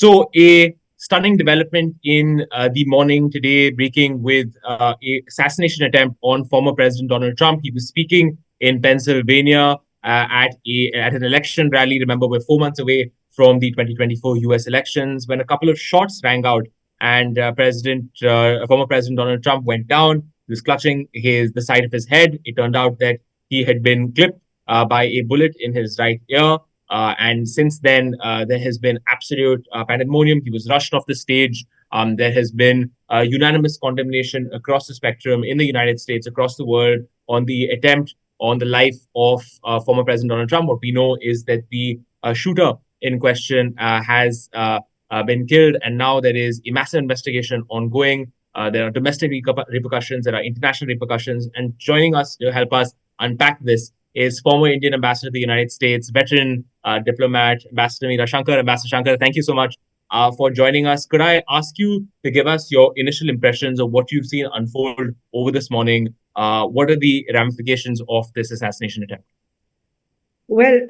So, a stunning development in the morning today, breaking with a assassination attempt on former President Donald Trump. He was speaking in Pennsylvania at an election rally. Remember, we're 4 months away from the 2024 U.S. elections when a couple of shots rang out, and former President Donald Trump went down. He was clutching the side of his head. It turned out that he had been clipped by a bullet in his right ear. And since then, there has been absolute pandemonium. He was rushed off the stage. There has been unanimous condemnation across the spectrum in the United States, across the world, on the attempt on the life of former President Donald Trump. What we know is that the shooter in question has been killed, and now there is a massive investigation ongoing. There are domestic repercussions, there are international repercussions, and joining us to help us unpack this is former Indian ambassador to the United States, veteran diplomat, Ambassador Meera Shankar. Ambassador Shankar, thank you so much for joining us. Could I ask you to give us your initial impressions of what you've seen unfold over this morning? What are the ramifications of this assassination attempt? Well,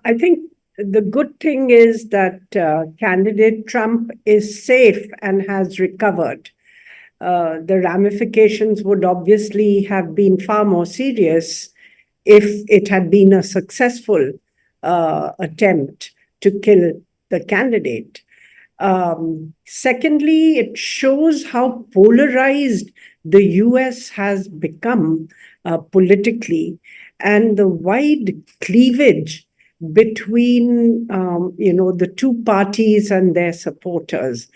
I think the good thing is that candidate Trump is safe and has recovered. The ramifications would obviously have been far more serious if it had been a successful attempt to kill the candidate. Secondly, it shows how polarized the U.S. has become politically, and the wide cleavage between the two parties and their supporters.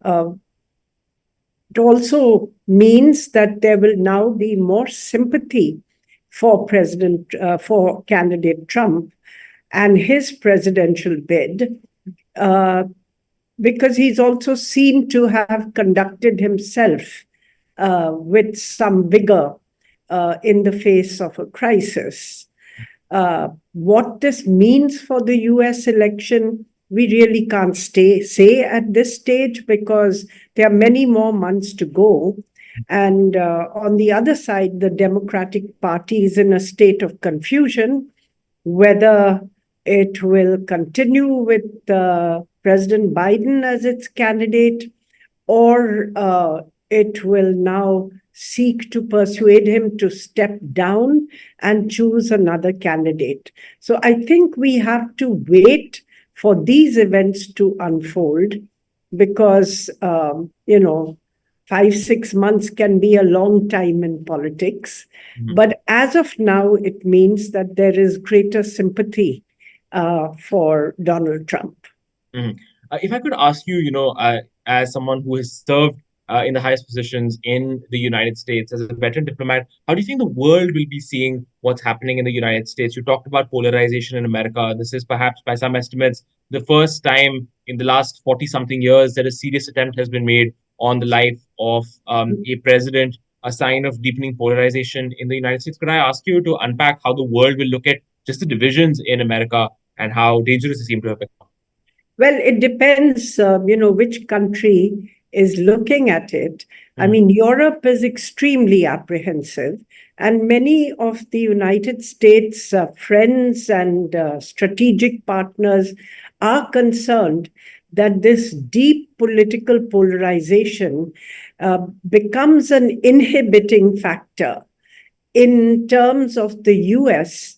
It also means that there will now be more sympathy for candidate Trump and his presidential bid, because he's also seen to have conducted himself with some vigor in the face of a crisis. What this means for the US election, we really can't say at this stage, because there are many more months to go. And on the other side, the Democratic Party is in a state of confusion, whether it will continue with President Biden as its candidate, or it will now seek to persuade him to step down and choose another candidate. So I think we have to wait for these events to unfold, because 5-6 months can be a long time in politics. Mm-hmm. But as of now, it means that there is greater sympathy for Donald Trump. Mm-hmm. If I could ask you, as someone who has served in the highest positions in the United States as a veteran diplomat, how do you think the world will be seeing what's happening in the United States? You talked about polarization in America. This is perhaps, by some estimates, the first time in the last 40-something years that a serious attempt has been made on the life of a president, a sign of deepening polarization in the United States. Could I ask you to unpack how the world will look at just the divisions in America and how dangerous they seem to have become? Well, it depends, which country is looking at it. I mean, Europe is extremely apprehensive, and many of the United States friends and strategic partners are concerned that this deep political polarization becomes an inhibiting factor in terms of the US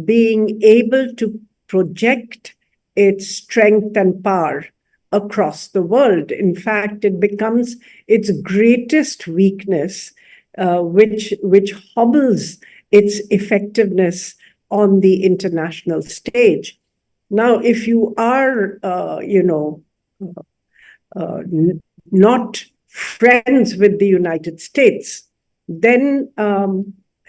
being able to project its strength and power across the world. In fact, it becomes its greatest weakness, which hobbles its effectiveness on the international stage. Now, if you are, not friends with the United States, then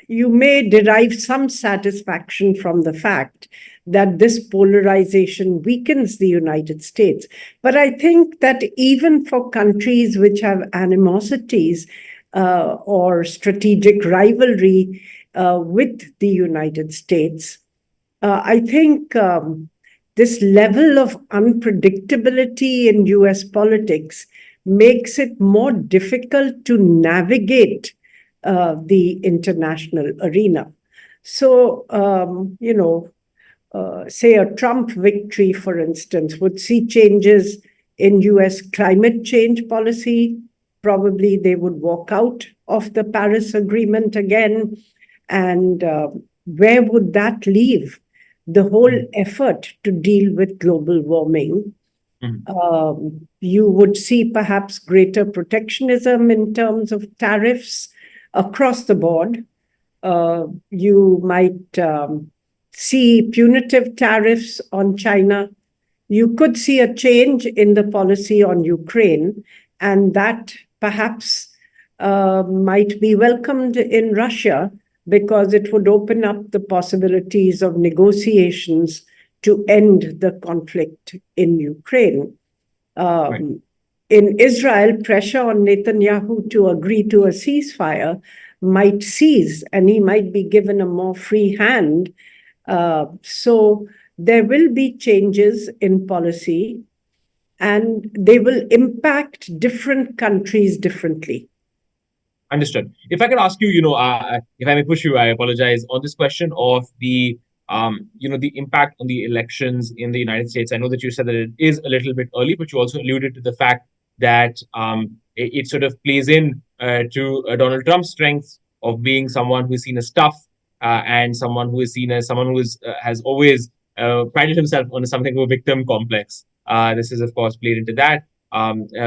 you may derive some satisfaction from the fact that this polarization weakens the United States. But I think that even for countries which have animosities or strategic rivalry with the United States, I think this level of unpredictability in US politics makes it more difficult to navigate the international arena. So, say a Trump victory, for instance, would see changes in US climate change policy. Probably they would walk out of the Paris Agreement again. And where would that leave the whole effort to deal with global warming? You would see perhaps greater protectionism in terms of tariffs across the board. You might see punitive tariffs on China. You could see a change in the policy on Ukraine, and that perhaps might be welcomed in Russia because it would open up the possibilities of negotiations to end the conflict in Ukraine. Right. In Israel, pressure on Netanyahu to agree to a ceasefire might cease, and he might be given a more free hand. So there will be changes in policy, and they will impact different countries differently. Understood. If I could ask you, if I may push you, I apologize on this question of the impact on the elections in the United States. I know that you said that it is a little bit early, but you also alluded to the fact that it sort of plays in to Donald Trump's strengths of being someone who's seen as tough and someone who is seen as someone who has always prided himself on something of a victim complex. This is, of course, played into that.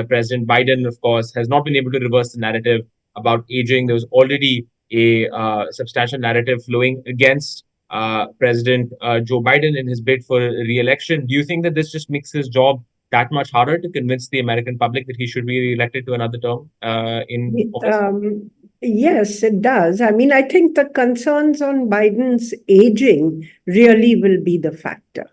President Biden, of course, has not been able to reverse the narrative about aging. There was already a substantial narrative flowing against President Joe Biden in his bid for re-election. Do you think that this just makes his job that much harder to convince the American public that he should be re-elected to another term in office? Yes, it does. I mean, I think the concerns on Biden's aging really will be the factor.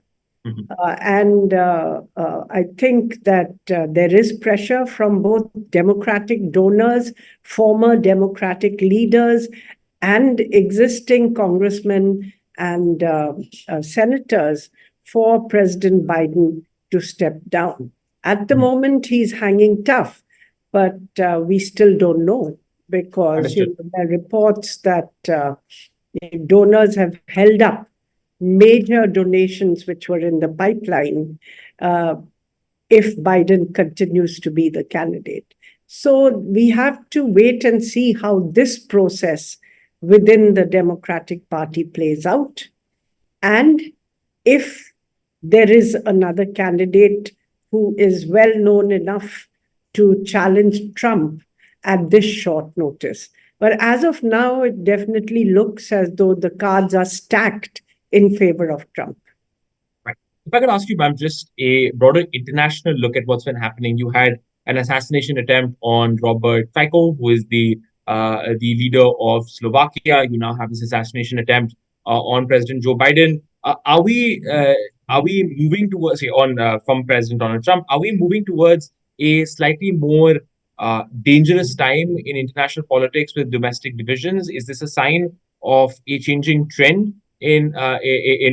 And I think that there is pressure from both Democratic donors, former Democratic leaders, and existing congressmen and senators for President Biden to step down. At the moment, he's hanging tough, but we still don't know because there are reports that donors have held up major donations which were in the pipeline if Biden continues to be the candidate. So we have to wait and see how this process within the Democratic Party plays out. And if there is another candidate who is well known enough to challenge Trump at this short notice. But as of now, it definitely looks as though the cards are stacked in favor of Trump. Right. If I could ask you, ma'am, just a broader international look at what's been happening. You had an assassination attempt on Robert Fico, who is the leader of Slovakia. You now have this assassination attempt on President Joe Biden. Are we moving towards, from President Donald Trump? Are we moving towards a slightly more dangerous time in international politics with domestic divisions? Is this a sign of a changing trend in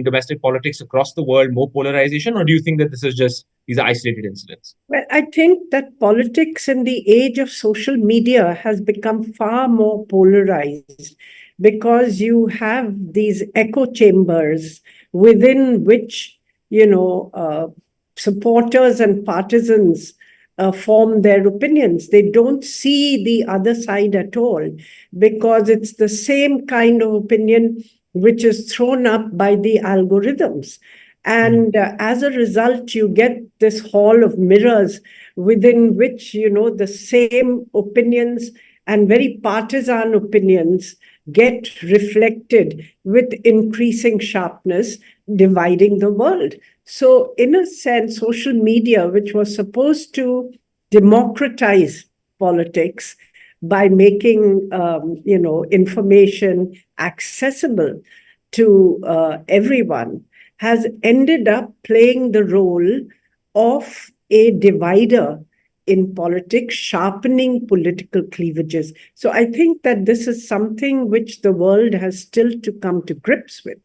domestic politics across the world, more polarization, or do you think that these are isolated incidents? Well, I think that politics in the age of social media has become far more polarized because you have these echo chambers within which, supporters and partisans form their opinions. They don't see the other side at all because it's the same kind of opinion which is thrown up by the algorithms. And as a result, you get this hall of mirrors within which, the same opinions and very partisan opinions get reflected with increasing sharpness, dividing the world. So in a sense, social media, which was supposed to democratize politics by making, information accessible to everyone, has ended up playing the role of a divider in politics, sharpening political cleavages. So I think that this is something which the world has still to come to grips with.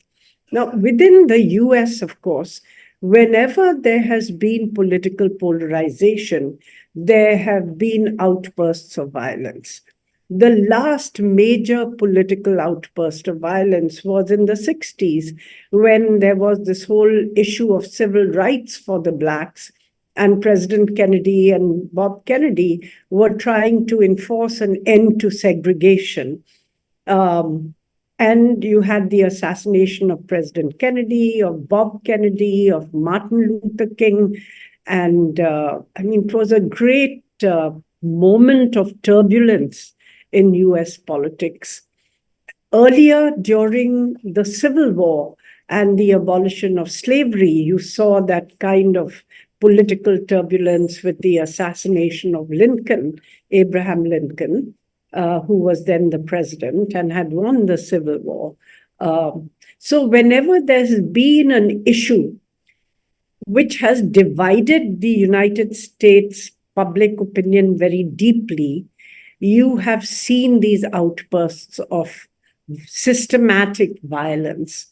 Now, within the US, of course, whenever there has been political polarization, there have been outbursts of violence. The last major political outburst of violence was in the 60s, when there was this whole issue of civil rights for the Blacks, and President Kennedy and Bob Kennedy were trying to enforce an end to segregation. And you had the assassination of President Kennedy, of Bob Kennedy, of Martin Luther King. And it was a great moment of turbulence in US politics. Earlier, during the Civil War and the abolition of slavery, you saw that kind of political turbulence with the assassination of Lincoln, Abraham Lincoln, who was then the president and had won the Civil War. So whenever there's been an issue which has divided the United States public opinion very deeply, you have seen these outbursts of systematic violence.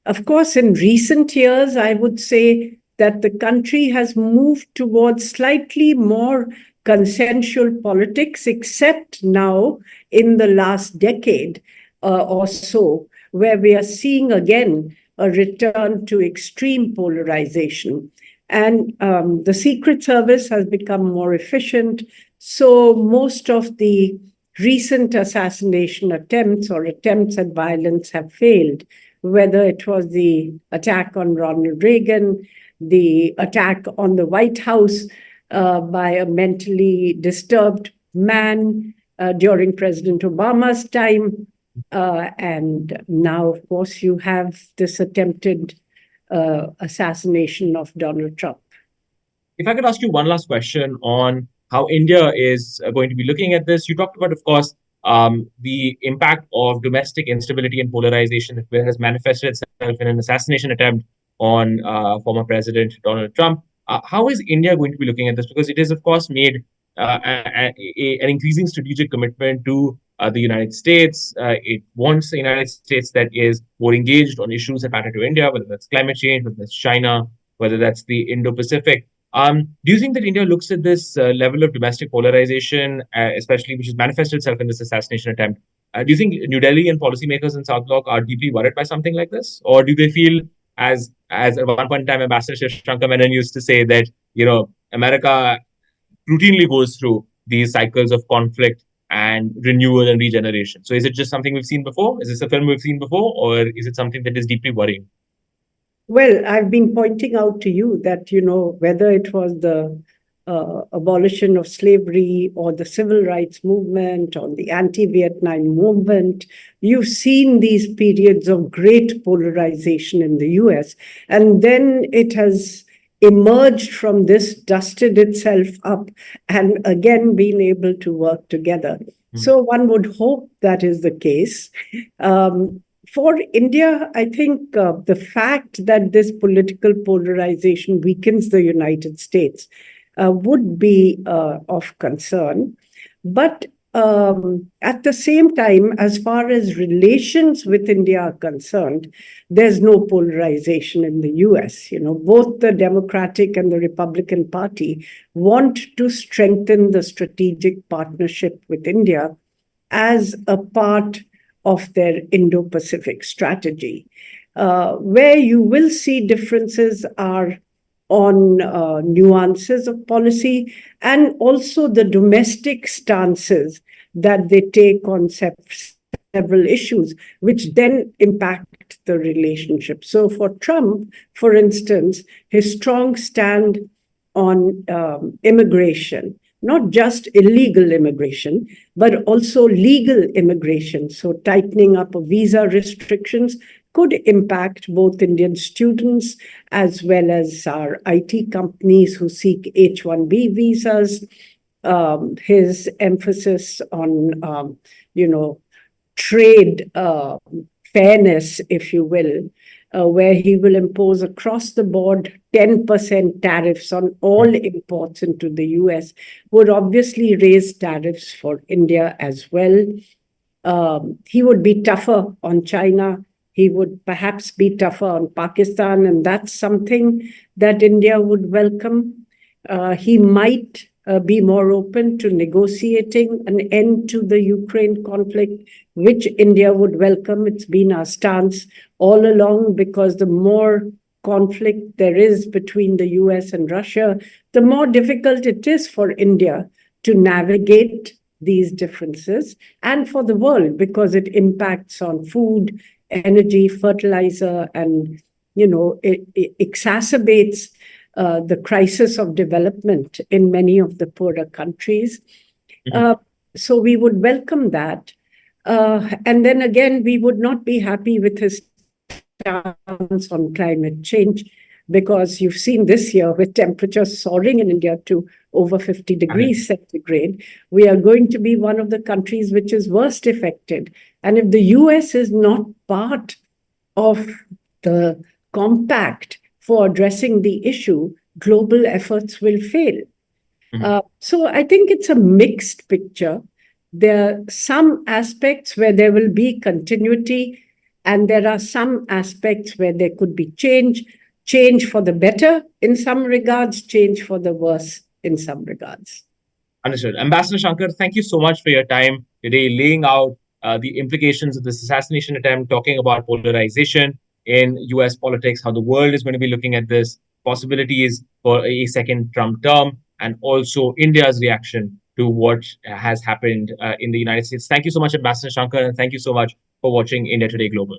Of course, in recent years, I would say that the country has moved towards slightly more consensual politics, except now in the last decade or so, where we are seeing again a return to extreme polarization. And the Secret Service has become more efficient. So most of the recent assassination attempts or attempts at violence have failed, whether it was the attack on Ronald Reagan, the attack on the White House by a mentally disturbed man during President Obama's time. And now, of course, you have this attempted assassination of Donald Trump. If I could ask you one last question on how India is going to be looking at this. You talked about, of course, the impact of domestic instability and polarization that has manifested itself in an assassination attempt on former President Donald Trump. How is India going to be looking at this? Because it has, of course, made an increasing strategic commitment to the United States. It wants a United States that is more engaged on issues that matter to India, whether that's climate change, whether that's China, whether that's the Indo-Pacific. Do you think that India looks at this level of domestic polarization, especially which has manifested itself in this assassination attempt? Do you think New Delhi and policymakers in South Bloc are deeply worried by something like this? Or do they feel, as at one point in time, Ambassador Shankar Menon used to say that, America routinely goes through these cycles of conflict and renewal and regeneration. So is it just something we've seen before? Is this a film we've seen before? Or is it something that is deeply worrying? Well, I've been pointing out to you that, whether it was the abolition of slavery or the civil rights movement or the anti-Vietnam movement, you've seen these periods of great polarization in the US. And then it has emerged from this, dusted itself up, and again been able to work together. So one would hope that is the case. For India, I think the fact that this political polarization weakens the United States would be of concern. But at the same time, as far as relations with India are concerned, there's no polarization in the US. Both the Democratic and the Republican Party want to strengthen the strategic partnership with India as a part of their Indo-Pacific strategy. Where you will see differences are on nuances of policy and also the domestic stances that they take on several issues, which then impact the relationship. So for Trump, for instance, his strong stand on immigration, not just illegal immigration, but also legal immigration. So tightening up of visa restrictions could impact both Indian students as well as our IT companies who seek H-1B visas. His emphasis on, trade fairness, if you will, where he will impose across the board 10% tariffs on all imports into the US, would obviously raise tariffs for India as well. He would be tougher on China. He would perhaps be tougher on Pakistan, and that's something that India would welcome. He might be more open to negotiating an end to the Ukraine conflict, which India would welcome. It's been our stance all along, because the more conflict there is between the US and Russia, the more difficult it is for India to navigate these differences, and for the world, because it impacts on food, energy, fertilizer, and it exacerbates the crisis of development in many of the poorer countries. So we would welcome that. And then again, we would not be happy with his stance on climate change, because you've seen this year with temperatures soaring in India to over 50 degrees centigrade, we are going to be one of the countries which is worst affected. And if the US is not part of the compact for addressing the issue, global efforts will fail. So I think it's a mixed picture. There are some aspects where there will be continuity, and there are some aspects where there could be change for the better in some regards, change for the worse in some regards. Understood. Ambassador Shankar, thank you so much for your time today, laying out the implications of this assassination attempt, talking about polarization in US politics, how the world is going to be looking at this, possibilities for a second Trump term, and also India's reaction to what has happened in the United States. Thank you so much, Ambassador Shankar, and thank you so much for watching India Today Global.